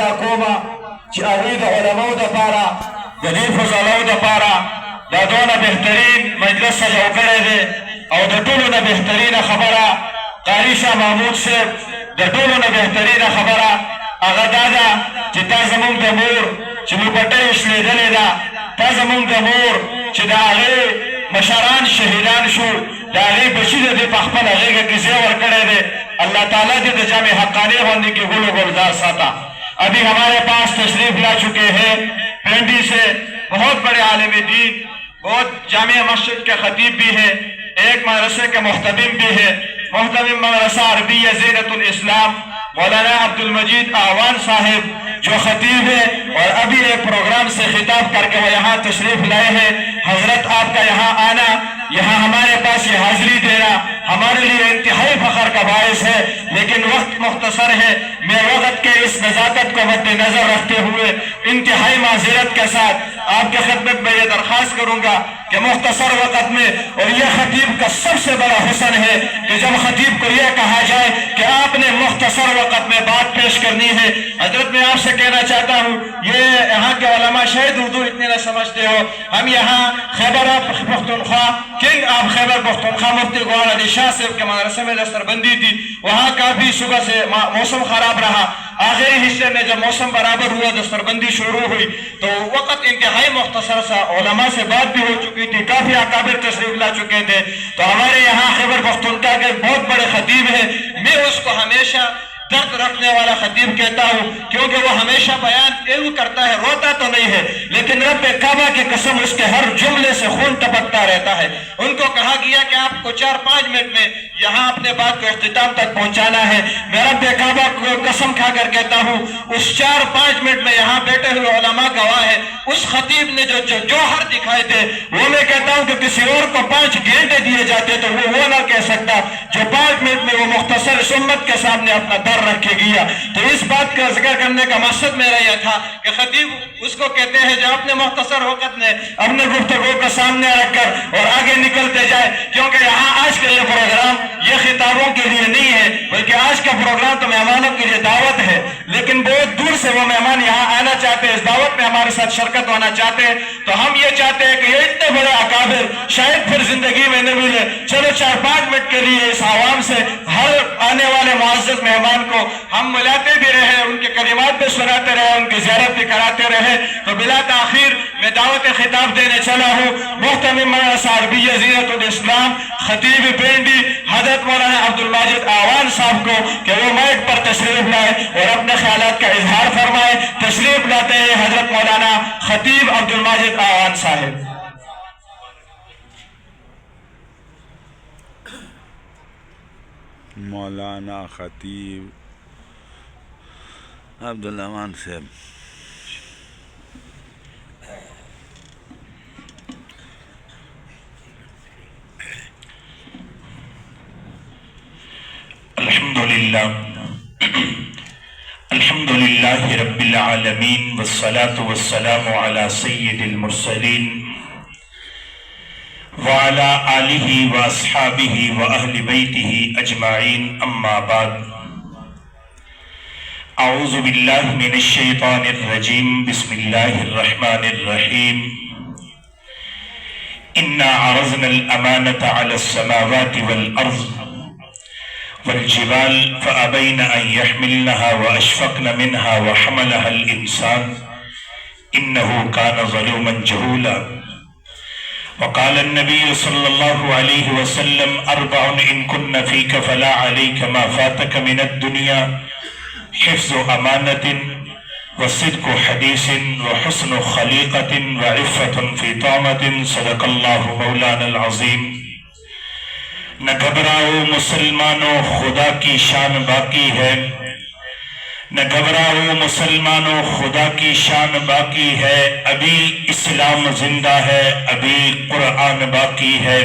دا کوما چې هغوی د علماو دپاره د دې فضلاو دپاره دا دونه بهترین مجلس سجو کړی دی او د ټولو نه بهترینه خبره قاري شاه محمود صاحب د ټولو نه بهترینه خبره هغه دا ده چې تا زموږ د مور چې موږ پټۍ شلېدلې ده تا زموږ د مور چې د هغې مشران شهیدان شو د هغې بچي د دې په خپله غېږه کې ځای ورکړی دی اللہ تعالیٰ دې د جامع حقانی غونډې کې گل و گلزار ساتا ابھی ہمارے پاس تشریف لا چکے ہیں پنڈی سے بہت بڑے عالم دین بہت جامع مسجد کے خطیب بھی ہیں ایک مدرسے کے محتمم بھی ہیں محتمم مدرسہ عربیہ زینت الاسلام مولانا عبد المجید اعوان صاحب جو خطیب ہے اور ابھی ایک پروگرام سے خطاب کر کے وہ یہاں تشریف لائے ہیں حضرت آپ کا یہاں آنا یہاں ہمارے پاس یہ حاضری دینا ہمارے لیے انتہائی فخر کا باعث ہے لیکن وقت مختصر ہے میں وقت کے اس نزاکت کو مد نظر رکھتے ہوئے انتہائی معذرت کے ساتھ آپ کے خدمت میں یہ درخواست کروں گا کہ مختصر وقت میں اور یہ خطیب کا سب سے بڑا حسن ہے کہ جب خطیب کو یہ کہا جائے کہ آپ نے مختصر وقت میں بات پیش کرنی ہے حضرت میں آپ سے کہنا چاہتا ہوں یہ یہاں کے علماء شاید اردو اتنے نہ سمجھتے ہو ہم یہاں خیبر پختونخوا کنگ آف خیبر پختونخوا مفتی گوہر علی شاہ صاحب کے مدرسے میں دستر بندی تھی وہاں کافی صبح سے موسم خراب رہا آخری حصے میں جب موسم برابر ہوا دستر بندی شروع ہوئی تو وقت انتہائی مختصر سا علماء سے بات بھی ہو چکی تھی کافی اکابر تشریف لا چکے تھے تو ہمارے یہاں خیبر پختونخوا کے بہت بڑے خطیب ہیں میں اس کو ہمیشہ درد رکھنے والا خطیب کہتا ہوں کیونکہ وہ ہمیشہ بیان ایو کرتا ہے روتا تو نہیں ہے لیکن رب کعبہ کی قسم اس کے ہر جملے سے خون ٹپکتا رہتا ہے ان کو کہا گیا کہ آپ کو 4-5 منٹ میں یہاں اپنے بات کو اختتام تک پہنچانا ہے میں رب کعبہ کو قسم کھا کر کہتا ہوں اس 4-5 منٹ میں یہاں بیٹھے ہوئے علماء گواہ ہیں اس خطیب نے جو جوہر دکھائے تھے وہ میں کہتا ہوں کہ کسی اور کو 5 گھنٹے دیے جاتے تو وہ نہ کہہ سکتا جو 5 منٹ میں وہ مختصر اس امت کے سامنے اپنا در رکھے گیا تو اس بات کا ذکر کرنے کا مقصد میرا یہ تھا کہ خطیب اس کو کہتے ہیں جو اپنے مختصر وقت میں اپنے گفتگو کو سامنے رکھ کر اور آگے نکلتے جائے کیونکہ یہاں آج کا یہ پروگرام یہ خطابوں کے لیے نہیں ہے بلکہ آج کا پروگرام تو مہمانوں کے لیے دعوت ہے لیکن بہت دور سے وہ مہمان یہاں آنا چاہتے ہیں اس دعوت میں ہمارے ساتھ شرکت ہونا چاہتے ہیں تو ہم یہ چاہتے ہیں کہ یہ اتنے بڑے اکابر شاید پھر زندگی میں نہ ملے چلو 4-5 منٹ کے لیے اس عوام سے ہر آنے والے معزز مہمان کو ہم ملاتے بھی رہے ان کے کلمات بھی سناتے رہے ان کی زیارت بھی کراتے رہے تو بلا تاخیر میں دعوت خطاب دینے چلا ہوں محتمم مدرسہ عربیہ زینت الاسلام خطیب پنڈی حضرت مولانا عبد المجید اعوان صاحب کو کہ وہ مائک پر تشریف لائے اور اپنے خیالات کا اظہار فرمائے تشریف لاتے ہیں حضرت مولانا خطیب عبد المجید اعوان صاحب مولانا خطیب عبدالرحمن صاحب الحمدللہ رب العالمین والصلاة والسلام على سید المرسلین وعلى آلہ واصحابہ واہل بیتہ اجمعین اما بعد اعوذ باللہ من الشیطان الرجیم بسم اللہ الرحمن الرحیم انا عرضنا الامانة على السماوات والارض والجبال فأبين أن يحملنها وأشفقن منها وحملها الإنسان إنه كان ظلوما جهولا وقال النبي صلى الله عليه وسلم 4 إن كن فيك فلا عليك ما فاتك من الدنيا حفظ أمانة وصدق حديث وحسن خليقة وعفة في طعمة صدق الله مولانا العظيم نہ گھبراؤ مسلمانوں خدا کی شان باقی ہے نہ گھبراؤ مسلمانوں خدا کی شان باقی ہے ابھی اسلام زندہ ہے ابھی قرآن باقی ہے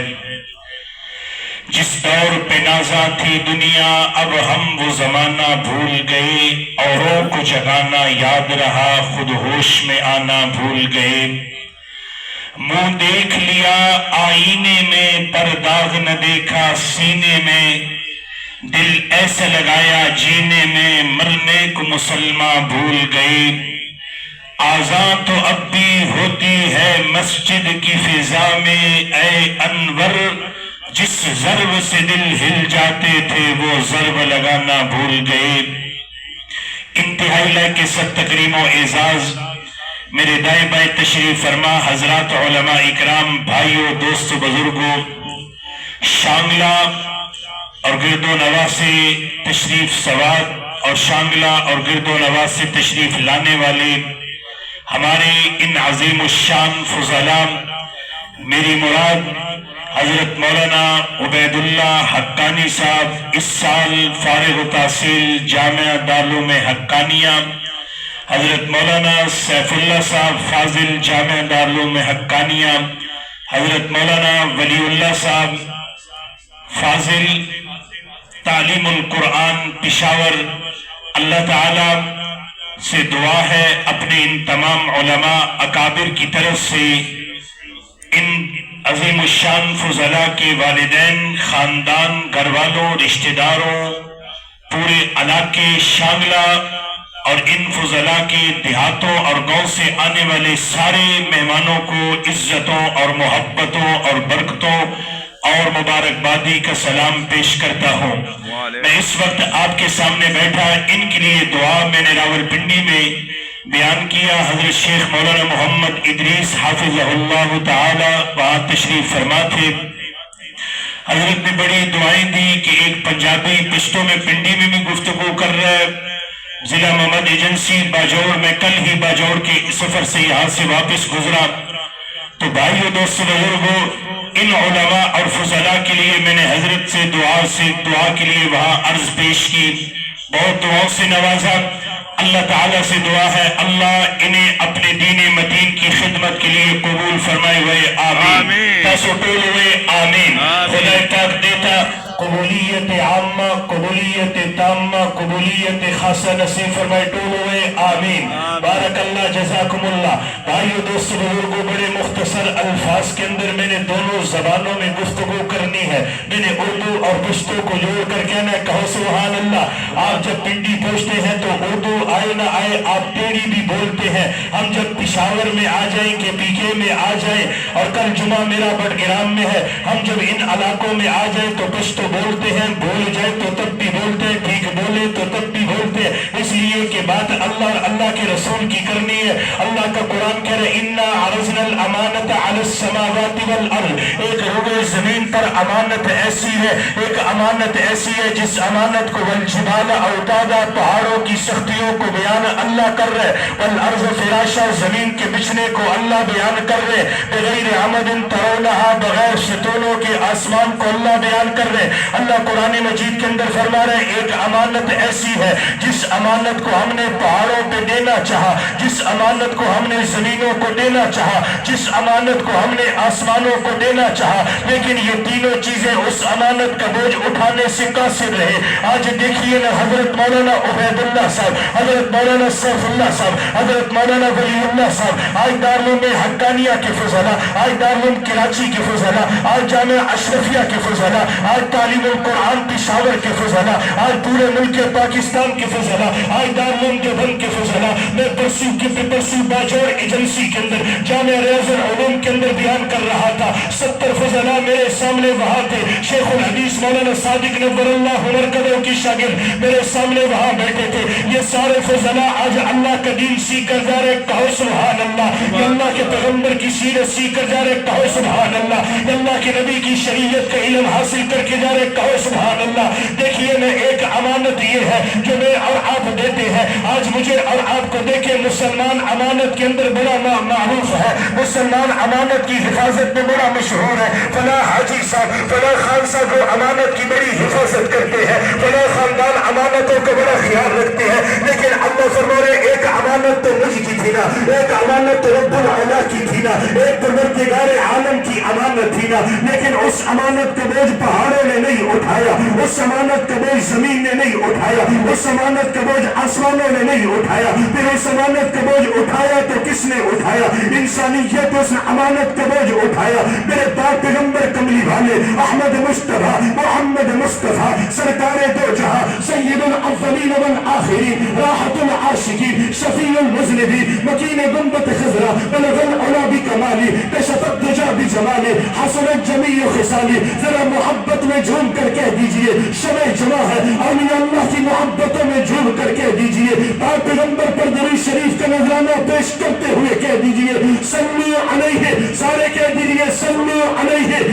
جس دور پہ نازاں تھی دنیا اب ہم وہ زمانہ بھول گئے اوروں کو جگانا یاد رہا خود ہوش میں آنا بھول گئے منہ دیکھ لیا آئینے میں پر داغ نہ دیکھا سینے میں دل ایسا لگایا جینے میں مرنے کو مسلمان بھول گئے، آذان تو اب بھی ہوتی ہے مسجد کی فضا میں، اے انور جس ضرب سے دل ہل جاتے تھے وہ ضرب لگانا بھول گئے۔ انتہائی لائق سب تکریم و اعزاز میرے دائیں بائیں تشریف فرما حضرات علماء اکرام، بھائیوں، دوستوں، بزرگوں، شانگلہ اور گرد و نواح سے تشریف سوار اور شانگلہ اور گرد و نواح سے تشریف لانے والے ہمارے ان عظیم الشان فضلاء، میری مراد حضرت مولانا عبید اللہ حقانی صاحب، اس سال فارغ التحصیل جامعہ دارالعلوم حقانیہ، حضرت مولانا سیف اللہ صاحب فاضل جامعہ دارالعلوم حقانیہ، حضرت مولانا ولی اللہ صاحب فاضل تعلیم القرآن پشاور۔ اللہ تعالی سے دعا ہے اپنے ان تمام علماء اکابر کی طرف سے ان عظیم الشان فضلاء کے والدین، خاندان، گھر والوں، رشتہ داروں، پورے علاقے شانگلہ اور ان فضلاء کے دیہاتوں اور گاؤں سے آنے والے سارے مہمانوں کو عزتوں اور محبتوں اور برکتوں اور مبارکبادی کا سلام پیش کرتا ہوں۔ میں اس وقت آپ کے سامنے بیٹھا ان کے لیے دعا میں نے راولپنڈی میں بیان کیا، حضرت شیخ مولانا محمد ادریس حافظہ اللہ تعالی وہاں تشریف فرما تھے۔ حضرت نے بڑی دعائیں دی کہ ایک پنجابی پشتوں میں پنڈی میں بھی گفتگو کر رہا ہے، ضلع محمد ایجنسی باجوڑ میں کل ہی باجوڑ کے سفر سے یہاں سے واپس گزرا۔ تو بھائیو، دوستو، بزرگوں، ان علماء اور فضلاء کے لیے میں نے حضرت سے دعا کے لیے وہاں عرض پیش کی، بہت دعاؤں سے نوازا۔ اللہ تعالیٰ سے دعا ہے اللہ انہیں اپنے دین مدین کی خدمت کے لیے قبول فرمائے ہوئے آمین۔ تاسو ٹول ہوئے آمین۔ خدا پاک دیتا قبولیت عامہ، قبولیت تامہ، قبولیت خاصہ نصیب فرمائے، ٹول ہوئے آمین۔ بارک اللہ، جزاکم اللہ۔ بھائیو، دوستو، بزرگوں، بڑے مختصر الفاظ کے اندر میں نے دونوں زبانوں میں گفتگو کرنی ہے۔ میں نے اردو اور پشتو کو جوڑ کر کہنا ہے، کہو سبحان اللہ۔ آپ جب پنڈی پہنچتے ہیں تو اردو آئے نہ آئے آپ ٹیڑھی بھی بولتے ہیں۔ ہم جب پشاور میں آ جائیں کہ پی کے میں آ جائیں، اور کل جمعہ میرا بٹگرام میں ہے، ہم جب ان علاقوں میں آ جائیں تو پشتو بولتے ہیں، بول جائے تو تب بھی بولتے ہیں، ٹھیک بولے تو تب بھی بولتے ہیں، اس لیے کہ بات اللہ اور اللہ کے رسول کی کرنی ہے۔ اللہ کا قرآن کہہ رہے اِنَّا عَرَضْنَا الْأَمَانَةَ عَلَى السَّمَاوَاتِ وَالْأَرْضِ، ایک روئے زمین پر امانت ایسی ہے، ایک امانت ایسی ہے جس امانت کو وَالْجِبَالَ أَوْتَادًا، پہاڑوں کی سختیوں کو بیان اللہ کر رہے، وَالْأَرْضَ فِرَاشًا، زمین کے بچھنے کو اللہ بیان کر رہے، بغیر عمد ترونها، بغیر ستونوں کے آسمان کو اللہ بیان کر رہے۔ اللہ قرآن مجید کے اندر فرما رہے ایک امانت ایسی ہے جس امانت کو ہم نے پہاڑوں پہ دینا چاہا، جس امانت کو ہم نے زمینوں کو دینا چاہا، جس امانت کو ہم نے آسمانوں کو دینا چاہا، لیکن یہ تینوں چیزیں اس امانت کا بوجھ اٹھانے سے قاصر رہے۔ آج دیکھیے نا، حضرت مولانا عبید اللہ صاحب، حضرت مولانا سیف اللہ صاحب، حضرت مولانا ولی اللہ صاحب، آج دارالعلوم حقانیہ کے فضلاء، آج دارالعلوم کراچی کے فضلاء، آج جامعہ اشرفیہ کے فضلاء، آج تعلیم القرآن پشاور کے فضلاء، آج پورے ملک پاکستان کے فضلاء، آج دارالعلوم دیوبند کے فضلاء، میں پرسو باجوڑ ایجنسی کے اندر جامعہ ریاض العلوم کے اندر بیان کر رہا تھا، 70 فضلاء میرے سامنے وہاں تھے، شیخ الحدیث مولانا صادق نور اللہ مرکزوں کی شاگرد میرے سامنے وہاں بیٹھے تھے۔ یہ سارے فضلاء آج اللہ کا دین سیکھ کر جا رہے، کہو سبحان اللہ۔ یہ اللہ کے پیغمبر کی سیرت سیکھ کر جا رہے، کہو سبحان اللہ۔ یہ اللہ کے نبی کی شریعت کا علم حاصل کر کے جا رہے، کہو سبحان اللہ۔ دیکھیے نا، ایک امانت یہ ہے جو میں اور آپ دیتے ہیں۔ آج مجھے اور آپ کو دیکھیں، مسلمان امانت کے اندر بڑا معروف ہے، مسلمان امانت کی حفاظت میں بڑا مشہور ہے۔ فلاں حاجی صاحب، فلاں خان صاحب وہ امانت کی بڑی حفاظت کرتے ہیں، فلاں خاندان امانتوں کا بڑا خیال رکھتے ہیں، لیکن اللہ فرما رہے ایک امانت تو مجھ کی تھی نا، ایک امانت تو رب العلا کی تھی نا، ایک پروردگار عالم کی امانت تھی نا۔ دیا، لیکن اس امانت کا بوجھ پہاڑوں نے نہیں اٹھایا، اس امانت کا بوجھ زمین نے نہیں اٹھایا، اس امانت کا بوجھ آسمانوں نے نہیں اٹھایا، پھر اس امانت کا بوجھ اٹھایا تو کس نے اٹھایا؟ انسانیت اس امانت کا بوجھ اٹھایا۔ میرے پاک پیغمبر کملی والے احمد مصطفیٰ محمد مصطفیٰ سرکار دو جہاں سید الاولین والآخرین راحت العاشقین شفیع المذنبین مکین گنبت خضرا بلغ العلا بکمالی کشف الدجا بجمالی حسنت جمیع خصالی، ذرا محبت میں جھوم کر کہہ دیجئے شمع جمع ہے، اولیاء اللہ کی محبتوں میں جھوم کر کہہ دیجئے، پاک پیغمبر پر درود شریف کا نذرانہ پیش کرتے ہوئے کہہ دیجئے صلو علیہ، سارے کہہ دیجئے صلو علیہ،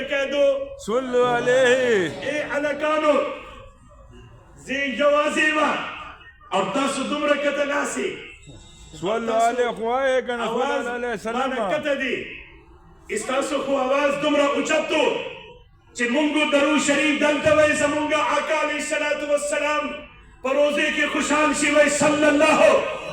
کہہ دو صلو علیہ اے علکانو زی جوازیما اور تاسو دمرا کتناسی صلو علیہ خواہ کنا صلو آواز علیہ مانا السلام کتا دی استاسو خو آواز دمرا اچتو چھ منگو درو شریف دلتوی زمونگا آقا علیہ السلام پروزے کے خوشحال شیوئی صلی اللہ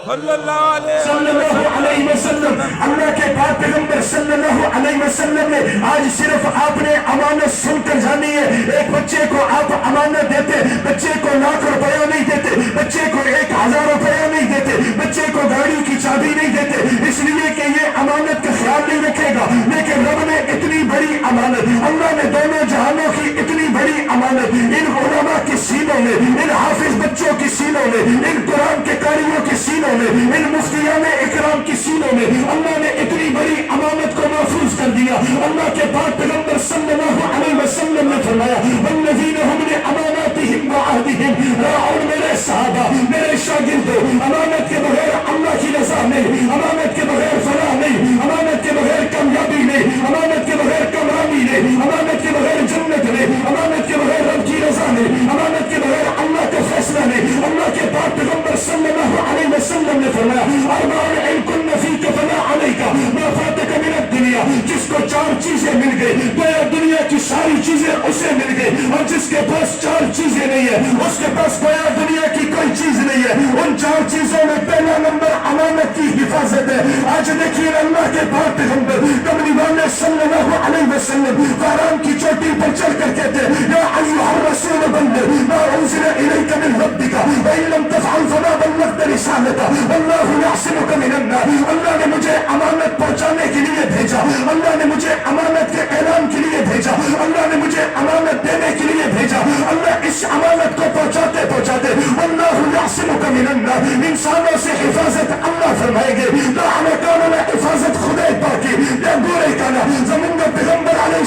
صلی اللہ علیہ وسلم، اللہ کے پاک پیغمبر صلی اللہ علیہ وسلم نے آج صرف آپ نے امانت سن کر جانی ہے۔ ایک بچے کو آپ امانت دیتے، بچے کو ₹1,00,000 نہیں دیتے، بچے کو ₹1,000 نہیں دیتے، بچے کو گاڑی کی چابی نہیں دیتے، اس لیے کہ یہ امانت کا خیال نہیں رکھے گا، لیکن رب نے اتنی بڑی امانت، اللہ نے دونوں جہانوں کی اتنی بڑی امانت ان علماء کی سینوں میں، ان حافظ بچوں کی سینوں میں، ان قرآن کے قاریوں کی سینوں میں، ان مفتیان اکرام کی سینوں میں اللہ نے اتنی بڑی امانت کو محفوظ کر دیا۔ اللہ کے پاک پیغمبر صلی اللہ علیہ وسلم نے فرمایا والذین هم لاماناتهم وعهدهم راعون، میرے صحابہ میرے شاگردوں، امانت کے بغیر اللہ کی رضا نہیں، امانت کے بغیر فلاح نہیں، امانت کے بغیر کامیابی نہیں، امانت کے بغیر کامیابی نہیں، امانت کے بغیر جنت نہیں، امانت کے بغیر رب کی رضا نہیں، امانت کے بغیر اللہ کا فیصلہ نہیں۔ اللہ کے پاک پیغمبر صلی اللہ علیہ وسلم نے فرمایا اربعون ان کن فیک فلا علیک ما فاتک من الدنیا، جس کو 4 چیزیں مل گئی گویا دنیا کی ساری چیزیں اسے مل گئی، اور جس کے پاس 4 چیزیں نہیں ہے اس کے پاس گویا دنیا کی کوئی چیز نہیں ہے۔ ان 4 چیزوں میں پہلا نمبر امانت کی حفاظت ہے۔ آج دیکھیے اللہ کے پاک پیغمبر کملی والے صلی اللہ علیہ وسلم فاران کی چوٹی پر چڑھ کر کہتے یا ایھا الرسول بلغ ما انزل الیک من ربک وان لم تفعل فما بلغت رسالته واللہ یعصمک من الناس۔ اللہ نے مجھے امانت پہنچانے کے لیے بھیجا، اللہ نے مجھے امانت کے اعلان کے لیے بھیجا، اللہ نے مجھے امانت دینے کے لیے بھیجا۔ اللہ اس امانت کو پہنچاتے پہنچاتے واللہ یعصمک من الناس، انسانوں سے حفاظت اللہ فرمائیں گے، لعنکانوں نے حفاظت خدا پاکی یا گورے کانا زمین پیغمبر علیہ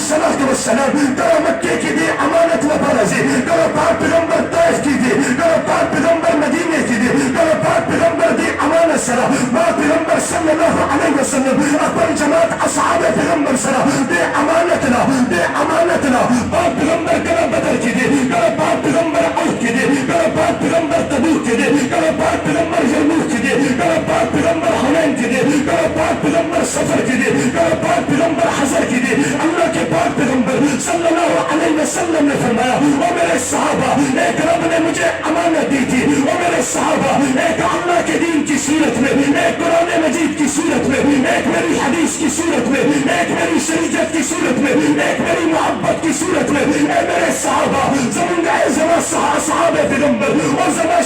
السلام کرا مکے کی دی امانت لبرزی، کرا پاک پیغمبر طائف کی دی، کرا پاک پیغمبر مدینے کی دی، کرا پاک پیغمبر دی امانت سرا پاک پیغمبر صلی اللہ علیہ وسلم اپن جماعت اصحاب پیغمبر سرا بے امانتنا پاک پیغمبر کرا بدر کی دی، کرا پاک پیغمبر عہد کی دی، کرا پاک پیغمبر تبوک کی دی، کرا پاک پیغمبر یرموک کی دی، کرا پاک پیغمبر حنین کی دی، کرا پاک پیغمبر سفر کی دی، کرا پاک پیغمبر حضر کی دی۔ اللہ کے پاک پیغمبر صلی اللہ علیہ وسلم نے فرمایا او میرے صحابہ، ایک رب نے مجھے امانت دی تھی، او میرے صحابہ ایک اللہ کے دین کی صورت میں، ایک قرآن مجید کی صورت میں، ایک میری حدیث کی صورت میں، ایک میری شریعت کی صورت میں، ایک میری محبت کی صورت میں، اے میرے صحابہ زمین اے زمان صحابہ پیغمبر اور زمان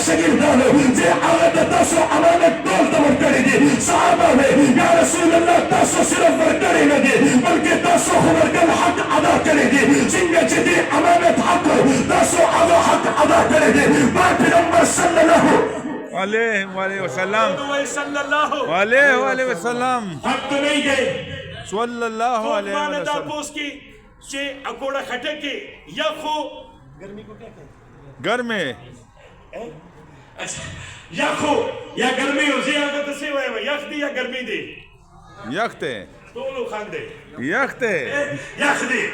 شگردانو جے آغت تاسو امانت دول تمر کری دی صحابہ میں یا رسول اللہ تاسو صرف ورکری نہ دی بلکہ تاسو ورکن حق ادا کری دی، سنگا جدی امانت حق تاسو ادا حق ادا کری دی۔ پاک پیغمبر صلی اللہ علیہ وسلم علیہ وسلم حق تو نہیں گئے صلی اللہ علیہ وسلم پوس کی چے اکوڑا کھٹے کے یا خو گرمی کو کیا کہتے گھر میں یا خو یا گرمی ہو زیادت سے ہوئے یخ دی یا گرمی دی یختے دونوں خان دے یختے یخ دی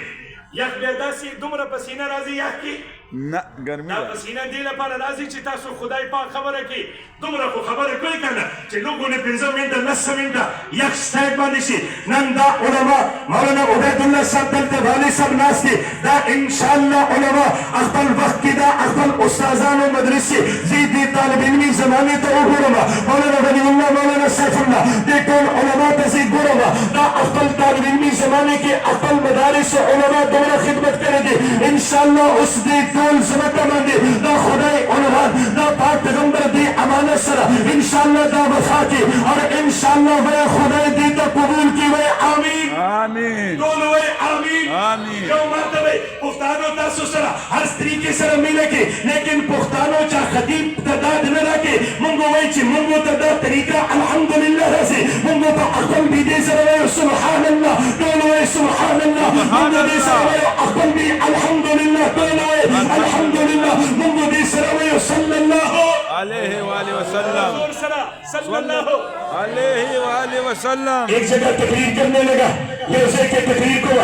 یخ بیدا سی دمرا پسینہ رازی یخ کی نه ګرمي دا ده پسینه دې لپاره راځي چې تاسو خدای پاک خبره کوي دومره خو خبره کوي که نه چې لږونه 15 منټه 10 منټه یک سټایل باندې شي نن دا علما مولانا عبیدالله صاحب دلته والي صاحب ناست دي دا انشاءالله علما خپل وخت کې دا خپل استادانو مدرسې زه دې طالب علمي زمانې ته وګورم مولانا ولی الله مولانا سیف الله دې ټول علما ته زه ګورم دا خپل طالب علمي زمانې کې خپل مدارس علما دومره خدمت کړې دي انشاءالله اوس دې ټول ځمکه باندې دا خدای عنوان دا پاک پیغمبر دې امانت سره انشاءالله دا وفا کی اور انشاءالله وے خدای دې ته قبول کی وے آمین آمین ټول وے آمین آمین یو مرتبه پښتانو تاسو سره هر طریقې سره مینه کې لیکن پښتانو چا خطیب تعداد نه راکې مونږ وایي چې مونږ ته دا طریقه الحمدلله راځي مونږ په خپل بي دې سره وایو سبحان الله ټول وایي سبحان الله مونږ دې سره وایو خپل بي الحمدلله ټول وایي الحمدلله مونږ دې سره وایو صلی الله علیہ وآلہ وسلم صلی اللہ علیہ وآلہ وسلم ایک جگہ تقریر کرنے لگا یہ اسے کہ تقریر کو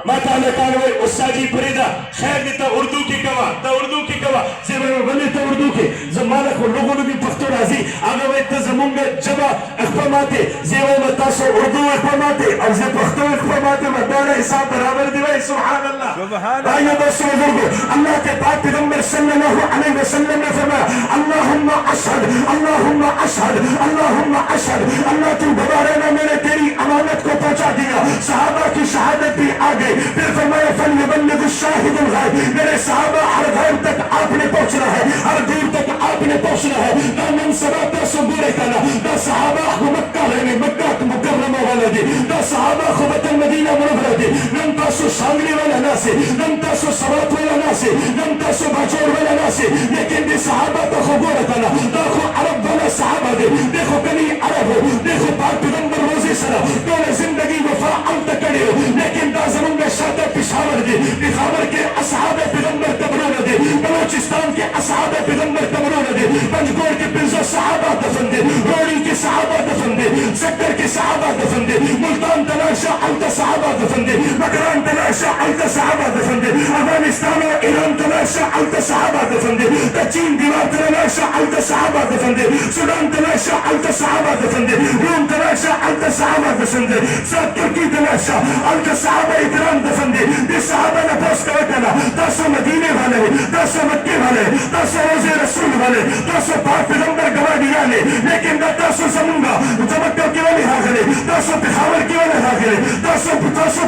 ماتا لکان ہوئے استاجی پریدہ خیر دیتا اردو کی کوا تا اردو کی کوا زیبا بلی تا اردو کی زمانہ کو لوگوں نے بھی پختو رازی آگا وی تا زمونگا جبا اخفاماتے زیبا متاسو اردو اخفاماتے اور زی پختو اخفاماتے مدارہ حساب برابر دیوائی سبحان اللہ آئیے دوستو بزرگو اللہ کے پاک پیغمبر صلی اللہ علیہ وسلم نے فرمایا اللہم اشہد اللہم اشہد اللہم اشہد اللہ تو گوارے میں نے تیری امانت کو پہنچا دیا صحابہ کی شہادت بھی آ گئی پھر فرمایا فلیبلغ الشاہد الغائب میرے صحابہ ہر غائب تک آپ نے پہنچنا ہے ہر دور تک آپ نے پہنچنا ہے دا منصبہ تاسو گورے کنا دا صحابہ کو مکہ رہنے مکہ مکرمہ والا دی دا صحابہ کو وطن مدینہ منورہ دی نم تاسو شانگلی والا ناسی نم تاسو سوات والا ناسی نم تاسو باجور والا ناسی لیکن دی صحابہ تو خو گورے کنا دا خو عرب والا صحابہ دی دیکھو کنی عرب ہو دیکھو پاک پیغمبر روزی سرا دول زندگی وفا انت کڑی ہو لیکن دا زمانگا شاہدہ پشاور دی پشاور کے اصحاب پیغمبر تبرون دی بلوچستان کے اصحاب پیغمبر تبرون دی پنجگور کے پنزو صحابہ دفن دی روڑی کے صحابہ دفن دی سکر کے صحابہ دفن دی ملتان تلاشا علت صحابہ دفن دی مکران تلاشا علت صحابہ دفن دی افغانستان و ایران تلاشا علت صحابہ دفن دی چین دیوار تلاشا علت صحابہ دفن دی سودان تلاشا علت صحابہ دفن دی روم تلاشا علت صحابہ دفن دی سب ترکی تلاشا علت صحابہ اکرام دفن دی دی صحابہ نے پوس کرکنا تاسو مدینے والے تاسو مکے والے تاسو روز رسول والے تاسو پاک پیغمبر گواڈیانے لیکن دا تاسو زمونگا زمکہ کی والی حاضرے تاسو پخاور کی والی حاضرے تاسو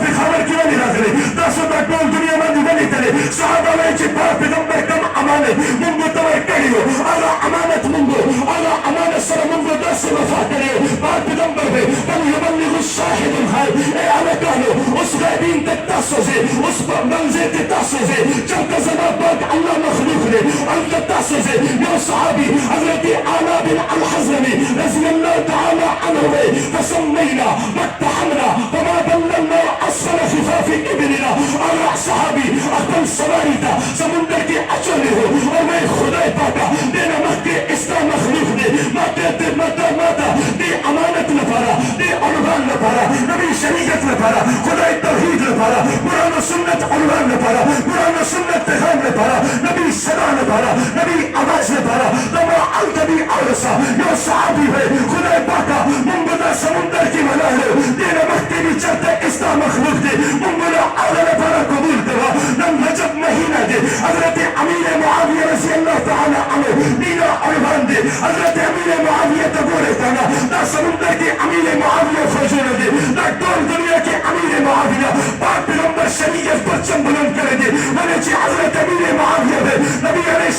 پخاور کی والی حاضرے تاسو دا کول دنیا میں دیوالی تلے صحابہ میں چی پاک پیغمبر کم امانت منگو توائے کریو آگا امانت منگو آگا امانت سر منگو دا سے وفا کریو پاک پیغمبر بے بل یبلغ الشاہد الغائب اے آلکانو اس غیبین تک تاسو سے اس منزے تے تاسو سے چلتا زمان پاک اللہ مخلوق نے اللہ تاسو سے یو صحابی حضرت آلا بن الحضرمی رضی اللہ تعالی عنہ وے فسمینا متحمنا فما بللنا اصفر خفاف ابننا آلا صحابی اقل سواری تا سمندر کے اچھلے ہو اور میں خدای پاکا دینا مکہ اسلام مخلوق نے ماتا دی امانت نفارا دی عنوان نفارا نبی شریعت نفارا خدای توحید نفارا قرآن و سنت عنوان نفارا قرآن و سنت پیغام نفارا نبی صدا نفارا نبی آواز نفارا دما التبی عرصا یو صحابی ہے خدای پاکا منگدا سمندر کی ملا ہے دینا مکہ بھی چلتا اسلام مخلوق دے منگدا آدھا نفارا قبول دوا نم نجب مہینہ دے حضرت امیر معاویہ رضی اللہ تعالی عنہ دینا عنوان دے حضرت امیر معاویہ تبورے تانا دا سمندر کی امیر معاویہ فجور دے دا دور دنیا کی امیر معاویہ پاک پیغمبر شریعت پرچم بلند کرے دے میں چی حضرت امیر معاویہ دے نبی علیہ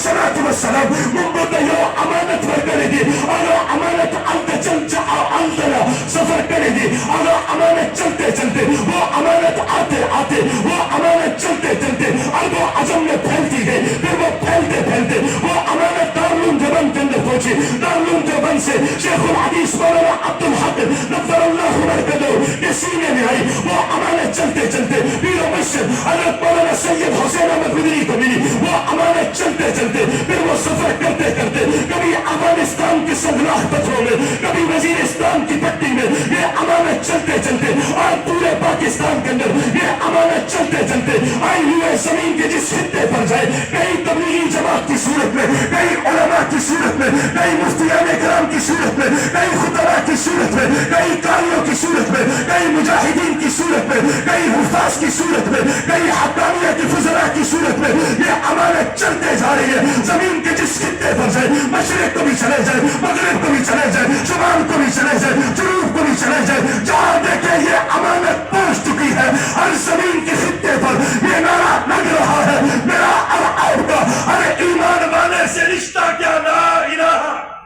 السلام منگتا یو امانت ور کرے دے آگا امانت علتا چل چاہا علتنا سفر کرے دے آگا امانت چلتے چلتے وہ امانت آتے آتے وہ امانت چلتے چلتے اب وہ عجم میں پھیلتی گئی پھر وہ پھیلتے پھیلتے وہ امانت دارلون جبن کے اندر پہنچی دارلون جبن سے شیخ الحدیث مولانا عبدالحق نفر اللہ مرکدو کے سینے میں آئی وہ امانت چلتے چلتے پیر و مشر حضرت مولانا سید حسین احمد مدنی کو ملی وہ امانت چلتے چلتے پھر وہ سفر کرتے کرتے کبھی افغانستان کے سنگلاخ پتھروں میں کبھی وزیرستان کی پٹی میں یہ امانت چلتے چلتے اور پورے پاکستان کے اندر یہ امانت چلتے چلتے میں آئی ہوئے زمین کے جس خطے پر جائے، کئی تبلیغی جماعت کی صورت میں، کئی علماء کی صورت میں، کئی مفتیان کرام کی صورت میں، کئی خطباء کی صورت میں، کئی قاریوں کی صورت میں، کئی مجاہدین کی صورت میں، کئی حفاظ کی صورت میں، کئی حقانیہ کی فضلاء کی صورت میں یہ امانت چلتے جا رہی ہے۔ زمین کے جس خطے پر جائے، مشرق کو بھی چلے جائے، مغرب کو بھی چلے جائے، شمال کو بھی چلے جائے، جنوب کو بھی چلے جائے، جہاں دیکھیں یہ امانت پہنچ چکی ہے۔ ہر زمین کے خطے پر یہ نعرہ لگ رہا ہے، میرا اور آپ کا ہر ایمان والے سے رشتہ کیا، لا الہ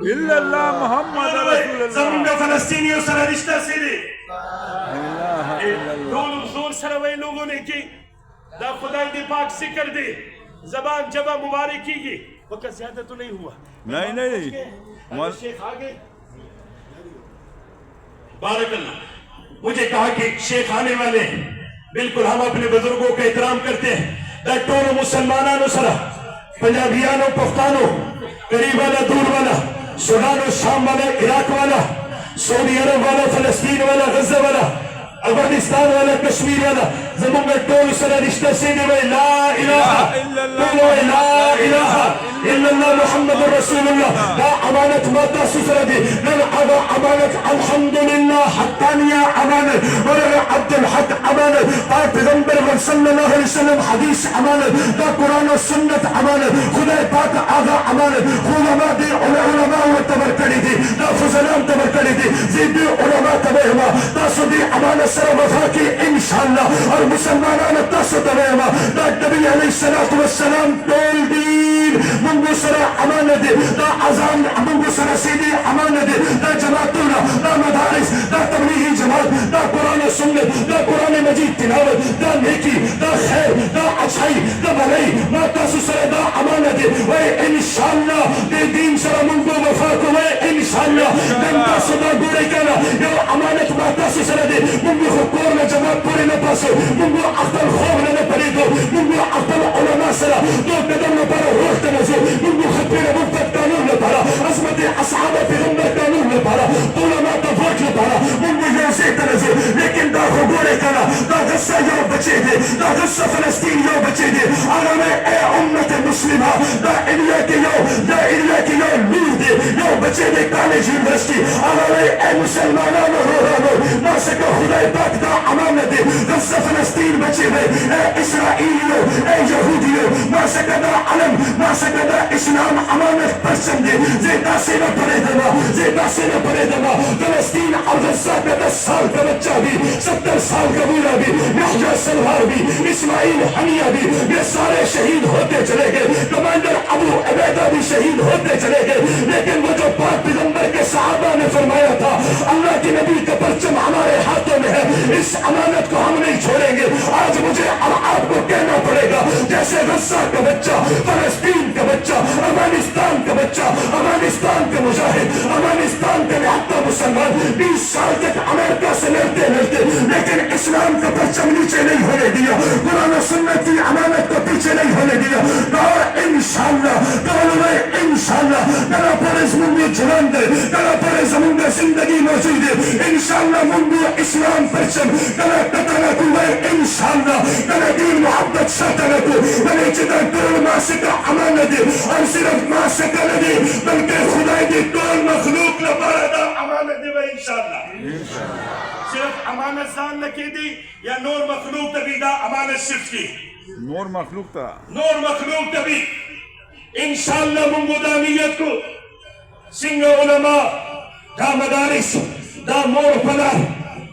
الا اللہ محمد رسول اللہ زمین کا فلسطینیوں سے رشتہ سیدھے الہ الا اللہ دول زور سروے لوگوں نے کی دا خدای دی پاک ذکر دی زبان جبہ مبارک کی گی، وقت زیادہ تو نہیں ہوا، نہیں شیخ آگے بارک اللہ۔ مجھے کہا کہ شیخ آنے والے ہیں، بالکل ہم اپنے بزرگوں کا احترام کرتے ہیں۔ دا ٹولو مسلمانانو سرا، پنجابیانو، پختانو، قریب والا، دور والا، سودان و شام والا، عراق والا، سعودی عرب والا، فلسطین والا، غزہ والا، افغانستان والا، کشمیر والا، زمانگا ٹولو سرا رشتہ سیدھے میں لا الہ الا اللہ محمد رسول اللہ۔ دا امانت ماتا سسرہ دی نل ادا امانت الحمدللہ حقانیہ امانت ورغ عبدالحق امانت پاک پیغمبر صلی اللہ علیہ وسلم حدیث امانت دا قرآن و سنت امانت خدا پاک آغا امانت علماء دی علماء و تبر کری دی دا فضلان تبر کری دی زیدی علماء تبہما تاسو دی امانت سر وفا کی انشاءاللہ اور مسلمانان تاسو تبہما دا نبی علیہ السلام تول دین منگو سر امانت دا ازان منگو سر سیدی امانت دا جماعتونا دا مدارس دا تبلیغی جماعت دا قرآن و سنت دا قرآن مجید تلاوت دا نیکی دا خیر دا اچھائی دا بھلائی ما تاسو سر دا امانت وے انشاءاللہ دے دین سر منگو وفا کو وے انشاءاللہ دن تاسو دا گوڑے کنا یو امانت ما تاسو سر دے منگو خکور نا جماعت پوری نا پاسو منگو اختل خوب نا پری دو منگو اختل علماء سر دو قدم نا پارا روح تنزو منگو خطبی نا مفتد قانون نا پارا عظمت اصحاب پیغمبر قانون نا پارا علماء تا ووٹ نا پارا منگو یوزے تنزو لیکن دا خگوڑے کنا دا غصہ یو بچے دے دا غصہ فلسطین یو بچے دے آگا میں اے امت مسلمہ دا انیا کے یو نور دے یو بچے دے کالج یونیورسٹی آگا میں اے مسلمانانو رو ما سکا خدای پاک دا امانت دے غصہ فلسطین بچے دے اے اسرائیلیو اے یہودیو ما سکا دا علم ما سکا دا اسلام امانت پرچم دے زیدہ سے نہ پڑے دما زیدہ سے نہ پڑے دما فلسطین اور غزہ کا 10 سال کا بچہ بھی 70 سال کا بوڑھا بھی یحییٰ سلوار بھی اسماعیل حنیہ بھی یہ سارے شہید ہوتے چلے گئے کمانڈر ابو عبیدہ بھی شہید ہوتے چلے گئے لیکن وہ جو پاک پیغمبر کے صحابہ نے فرمایا تھا اللہ کے نبی کا پرچم ہمارے ہاتھوں میں ہے اس امانت کو ہم نہیں چھوڑیں گے آج مجھے اور آپ کو کہنا پڑے گا جیسے غزہ کا بچہ فلسطین کا بچہ افغانستان کا بچہ افغانستان کا مجاہد افغانستان کا لہتا مسلمان 20 سال تک امریکہ سے لڑتے لیکن اسلام کا پرچم نیچے نہیں ہونے دیا قرآن و سنت کی امانت کو پیچھے نہیں ہونے دیا اور انشاءاللہ کالوے انشاءاللہ کلا پرز منگو جلان دے کلا پرز منگو زندگی موجود ہے انشاءاللہ منگو اسلام پرچم کلا قتلکو وے انشاءاللہ کلا دین محبت شاتلکو ولی چدر کل ماسکہ امانت دے اور صرف ماسکہ لدے بلکہ خدای دی کل مخلوق لپاردا امانت دے وے انشاءاللہ صرف امانت زان لکی دی یا نور مخلوق تبی دا امانت صرف کی نور مخلوق تا نور مخلوق تبی انشاءاللہ منگو دا نیت کو سنگ علماء دا مدارس دا مور پلا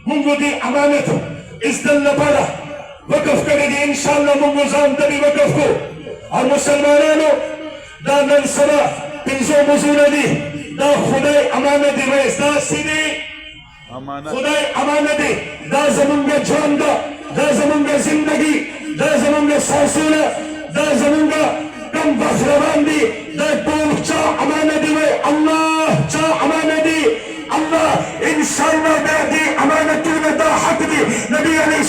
منگو دی امانت اس دل لپارا وقف کرے دی انشاءاللہ منگو زان تبی وقف کو اور مسلمانانو دا ننصرہ پنزو مزور دی دا خدای امانت دی ویس دا سیدی خدای امانت دی دا زمانگا جان دا زمانگا زندگی دا زمانگا ساسولا دا زمانگا کم بخروان دی دا پول چا امانت دی وی اللہ چا امانت دی اللہ انشاءاللہ دا دی امانتون دا حق دی نبی علیہ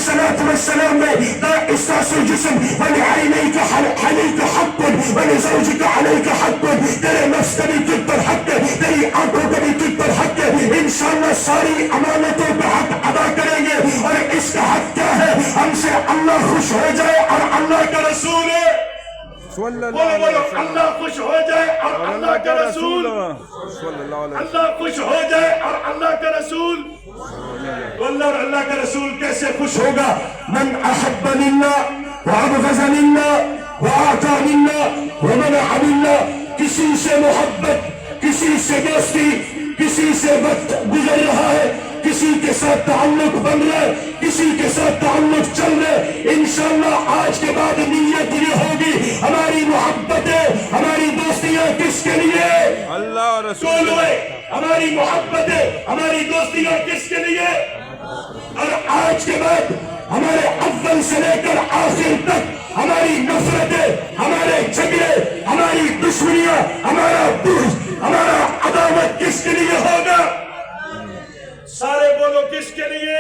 السلام میں دا استاس الجسم ولعینیک حلیک حق ولزوجک علیک حق تیرے نفس کبھی تجھ پر حق تیری آنکھوں کبھی تجھ پر حق انشاءاللہ ساری امانتوں کا حق ادا کریں گے اور اس کا حق کیا ہے ہم سے اللہ اللہ خوش ہو جائے اور اللہ کا رسول صلی اللہ بولو علیہ بولو وسلم اللہ خوش ہو جائے اور اور اللہ کا رسول صلی اللہ علیہ وسلم اللہ خوش ہو جائے اور اللہ کا رسول اللہ اور اللہ کا رسول کیسے خوش ہوگا من احب للہ وابغض للہ واعطى للہ ومنع للہ کسی سے محبت کسی سے دوستی کسی سے وقت گزر رہا ہے کسی کے ساتھ تعلق بن رہا ہے کسی کے ساتھ تعلق چل رہا ہے انشاءاللہ آج کے بعد نیت یہ ہوگی ہماری محبتیں ہماری دوستیاں کس کے لیے اللہ اور رسول ہماری محبتیں ہماری دوستیاں کس کے لیے اور آج کے بعد ہمارے اول سے لے کر آخر تک ہماری نفرتیں ہمارے جھگڑے ہماری دشمنیاں ہمارا بغض ہمارا عداوت کس کے لیے ہوگا سارے بولو کس کے لیے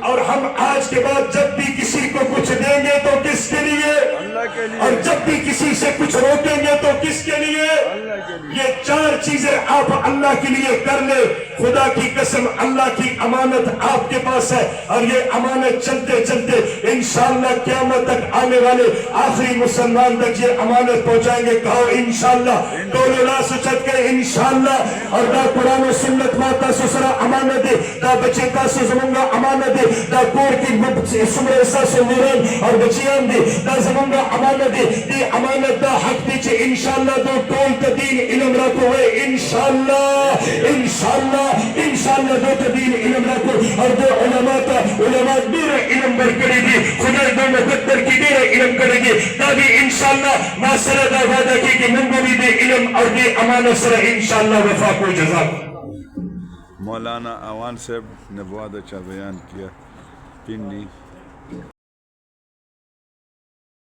اور ہم آج کے بعد جب بھی کسی کو کچھ دیں گے تو کس کے لیے اللہ کے لیے اور جب بھی کسی سے کچھ روکیں گے تو کس کے لیے اللہ کے لیے یہ چار چیزیں آپ اللہ کے لیے کر لیں خدا کی قسم اللہ کی امانت آپ کے پاس ہے اور یہ امانت چلتے چلتے انشاءاللہ قیامت تک آنے والے آخری مسلمان تک یہ امانت پہنچائیں گے کہو انشاءاللہ دولو لا سچت کے انشاءاللہ اور دا قرآن و سنت ماتا سسرا امانت دے دا بچے کا سزمونگا امانت دے دا کور کی سمر ایسا سے نوران اور بچیان دے دا زمونگا امانت دے دی امانت دا حق دیچے انشاءاللہ دو ٹول تا دین علم رکھو ہے انشاءاللہ دو تا دین علم رکھو اور دو علماء تا علماء دیر علم بر کرے گی خدا دو مقدر کی دیر علم کرے گی دا بھی انشاءاللہ ما سر دا وعدہ کی کہ منگو بھی دے علم اور دے امانت سر انشاءاللہ وفا کو جزاک مولانا اوان صاحب نے بہت اچھا بیان کیا پنڈی